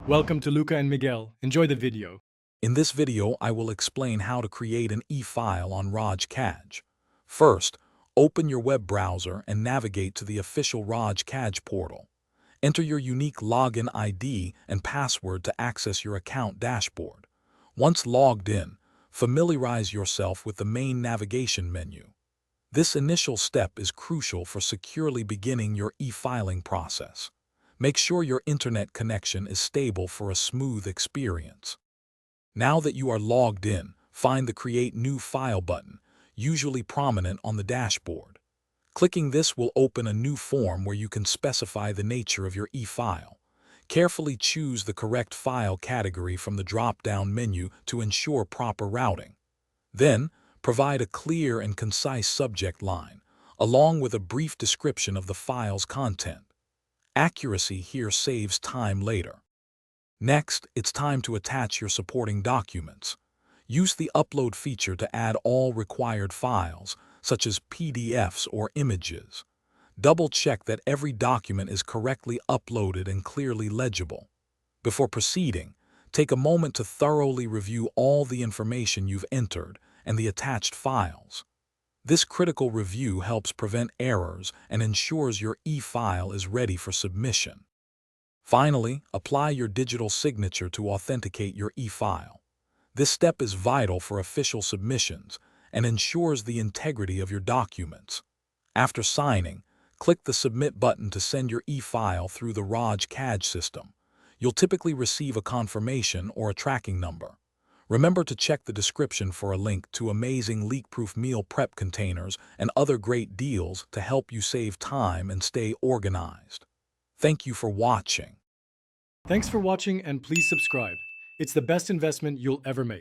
Welcome to Luca and Miguel. Enjoy the video. In this video, I will explain how to create an e-file on Rajkaj. First, open your web browser and navigate to the official Rajkaj portal. Enter your unique login ID and password to access your account dashboard. Once logged in, familiarize yourself with the main navigation menu. This initial step is crucial for securely beginning your e-filing process. Make sure your internet connection is stable for a smooth experience. Now that you are logged in, find the Create New File button, usually prominent on the dashboard. Clicking this will open a new form where you can specify the nature of your e-file. Carefully choose the correct file category from the drop-down menu to ensure proper routing. Then, provide a clear and concise subject line, along with a brief description of the file's content. Accuracy here saves time later. Next, it's time to attach your supporting documents. Use the Upload feature to add all required files, such as PDFs or images. Double-check that every document is correctly uploaded and clearly legible. Before proceeding, take a moment to thoroughly review all the information you've entered and the attached files. This critical review helps prevent errors and ensures your e-file is ready for submission. Finally, apply your digital signature to authenticate your e-file. This step is vital for official submissions and ensures the integrity of your documents. After signing, click the Submit button to send your e-file through the Rajkaj system. You'll typically receive a confirmation or a tracking number. Remember to check the description for a link to amazing leak-proof meal prep containers and other great deals to help you save time and stay organized. Thank you for watching. Thanks for watching and please subscribe. It's the best investment you'll ever make.